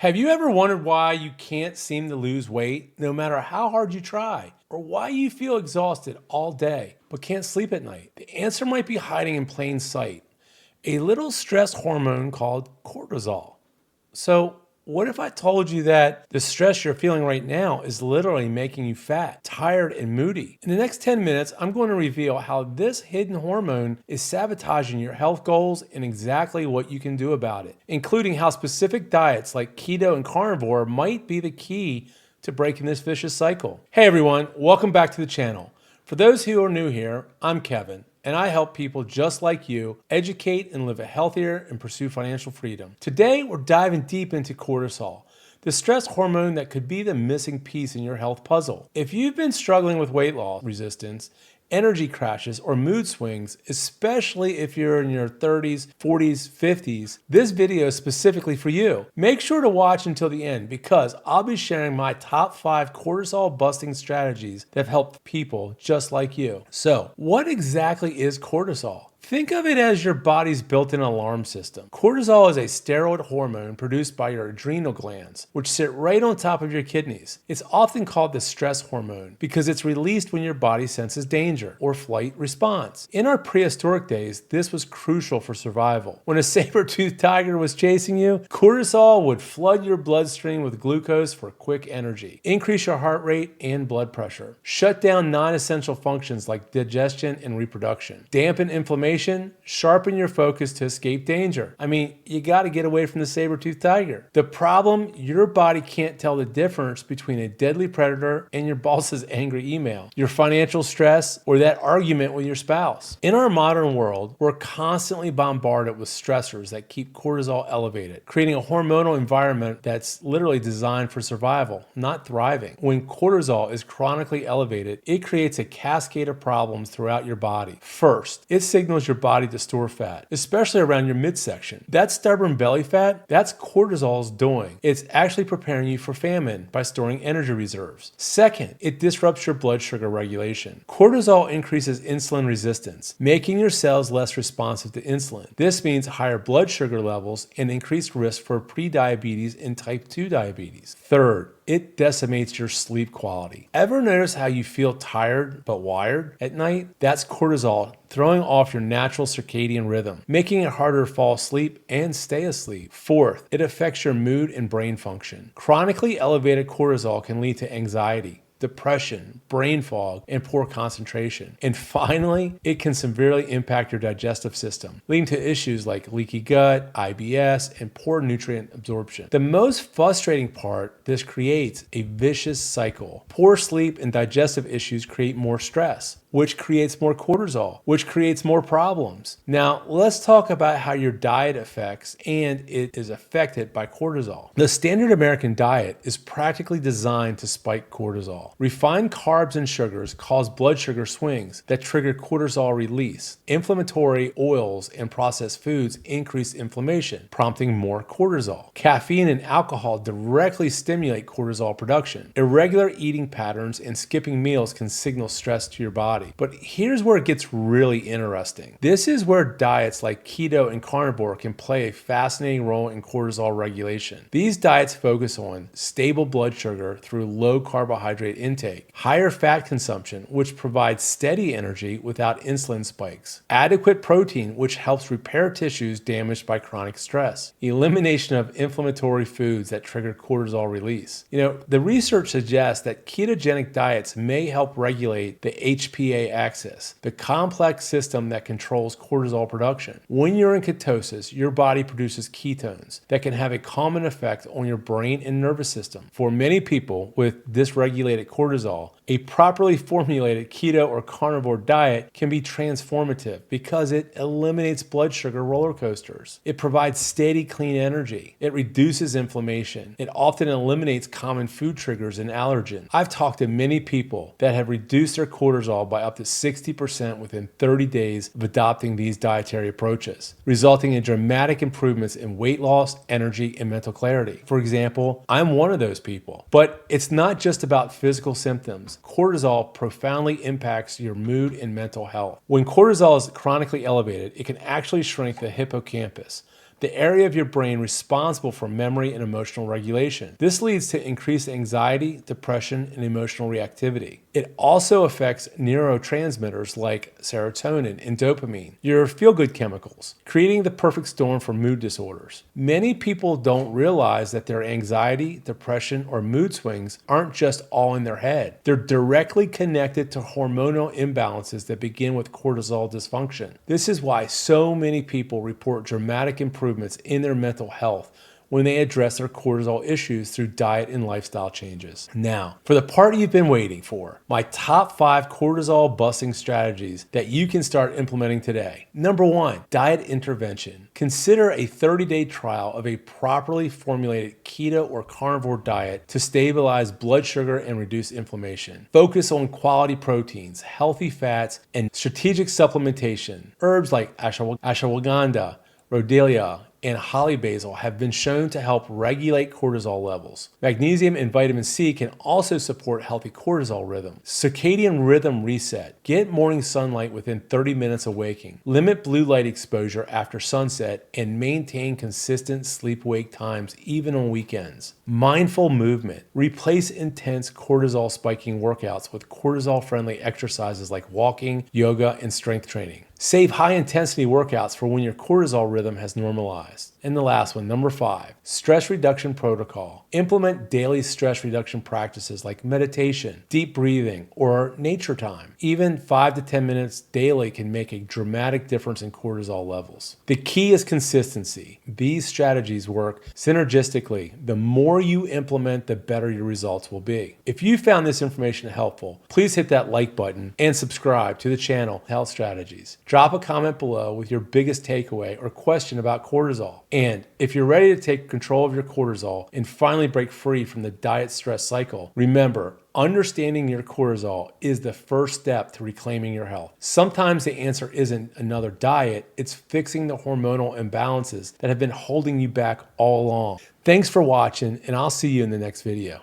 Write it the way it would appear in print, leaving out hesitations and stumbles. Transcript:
Have you ever wondered why you can't seem to lose weight no matter how hard you try? Or why you feel exhausted all day but can't sleep at night? The answer might be hiding in plain sight. A little stress hormone called cortisol. So, what if I told you that the stress you're feeling right now is literally making you fat, tired, and moody? In the next 10 minutes, I'm going to reveal how this hidden hormone is sabotaging your health goals and exactly what you can do about it, including how specific diets like keto and carnivore might be the key to breaking this vicious cycle. Hey everyone, welcome back to the channel. For those who are new here, I'm Kevin, and I help people just like you educate and live a healthier and pursue financial freedom. Today, we're diving deep into cortisol, the stress hormone that could be the missing piece in your health puzzle. If you've been struggling with weight loss resistance, energy crashes, or mood swings, especially if you're in your 30s, 40s, 50s, this video is specifically for you. Make sure to watch until the end because I'll be sharing my top 5 cortisol busting strategies that have helped people just like you. So, what exactly is cortisol? Think of it as your body's built-in alarm system. Cortisol is a steroid hormone produced by your adrenal glands, which sit right on top of your kidneys. It's often called the stress hormone because it's released when your body senses danger or flight response. In our prehistoric days, this was crucial for survival. When a saber-toothed tiger was chasing you, cortisol would flood your bloodstream with glucose for quick energy, increase your heart rate and blood pressure, shut down non-essential functions like digestion and reproduction, dampen inflammation, sharpen your focus to escape danger. I mean, you got to get away from the saber-toothed tiger. The problem, your body can't tell the difference between a deadly predator and your boss's angry email, your financial stress, or that argument with your spouse. In our modern world, we're constantly bombarded with stressors that keep cortisol elevated, creating a hormonal environment that's literally designed for survival, not thriving. When cortisol is chronically elevated, it creates a cascade of problems throughout your body. First, it signals your body to store fat, especially around your midsection. That stubborn belly fat, that's cortisol's doing. It's actually preparing you for famine by storing energy reserves. Second, it disrupts your blood sugar regulation. Cortisol increases insulin resistance, making your cells less responsive to insulin. This means higher blood sugar levels and increased risk for prediabetes and type 2 diabetes. Third, it decimates your sleep quality. Ever notice how you feel tired but wired at night? That's cortisol throwing off your natural circadian rhythm, making it harder to fall asleep and stay asleep. Fourth, it affects your mood and brain function. Chronically elevated cortisol can lead to anxiety, depression, brain fog, and poor concentration. And finally, it can severely impact your digestive system, leading to issues like leaky gut, IBS, and poor nutrient absorption. The most frustrating part, this creates a vicious cycle. Poor sleep and digestive issues create more stress, which creates more cortisol, which creates more problems. Now, let's talk about how your diet affects and it is affected by cortisol. The standard American diet is practically designed to spike cortisol. Refined carbs and sugars cause blood sugar swings that trigger cortisol release. Inflammatory oils and processed foods increase inflammation, prompting more cortisol. Caffeine and alcohol directly stimulate cortisol production. Irregular eating patterns and skipping meals can signal stress to your body. But here's where it gets really interesting. This is where diets like keto and carnivore can play a fascinating role in cortisol regulation. These diets focus on stable blood sugar through low carbohydrate intake, higher fat consumption, which provides steady energy without insulin spikes, adequate protein, which helps repair tissues damaged by chronic stress, elimination of inflammatory foods that trigger cortisol release. The research suggests that ketogenic diets may help regulate the HPA axis, the complex system that controls cortisol production. When you're in ketosis, your body produces ketones that can have a common effect on your brain and nervous system. For many people with dysregulated cortisol, a properly formulated keto or carnivore diet can be transformative because it eliminates blood sugar roller coasters. It provides steady, clean energy. It reduces inflammation. It often eliminates common food triggers and allergens. I've talked to many people that have reduced their cortisol by up to 60% within 30 days of adopting these dietary approaches, resulting in dramatic improvements in weight loss, energy, and mental clarity. For example, I'm one of those people. But it's not just about physical symptoms. Cortisol profoundly impacts your mood and mental health. When cortisol is chronically elevated, it can actually shrink the hippocampus, the area of your brain responsible for memory and emotional regulation. This leads to increased anxiety, depression, and emotional reactivity. It also affects neurotransmitters like serotonin and dopamine, your feel-good chemicals, creating the perfect storm for mood disorders. Many people don't realize that their anxiety, depression, or mood swings aren't just all in their head. They're directly connected to hormonal imbalances that begin with cortisol dysfunction. This is why so many people report dramatic improvements in their mental health when they address their cortisol issues through diet and lifestyle changes. Now, for the part you've been waiting for, my top 5 cortisol busting strategies that you can start implementing today. Number 1, diet intervention. Consider a 30-day trial of a properly formulated keto or carnivore diet to stabilize blood sugar and reduce inflammation. Focus on quality proteins, healthy fats, and strategic supplementation. Herbs like ashwagandha, rhodiola, and holly basil have been shown to help regulate cortisol levels. Magnesium and vitamin C can also support healthy cortisol rhythm. Circadian rhythm reset. Get morning sunlight within 30 minutes of waking. Limit blue light exposure after sunset and maintain consistent sleep-wake times even on weekends. Mindful movement. Replace intense cortisol spiking workouts with cortisol-friendly exercises like walking, yoga, and strength training. Save high-intensity workouts for when your cortisol rhythm has normalized. And the last one, number 5, stress reduction protocol. Implement daily stress reduction practices like meditation, deep breathing, or nature time. Even 5 to 10 minutes daily can make a dramatic difference in cortisol levels. The key is consistency. These strategies work synergistically. The more you implement, the better your results will be. If you found this information helpful, please hit that like button and subscribe to the channel Health Strategies. Drop a comment below with your biggest takeaway or question about cortisol. And if you're ready to take control of your cortisol and finally break free from the diet stress cycle, remember, understanding your cortisol is the first step to reclaiming your health. Sometimes the answer isn't another diet, it's fixing the hormonal imbalances that have been holding you back all along. Thanks for watching, and I'll see you in the next video.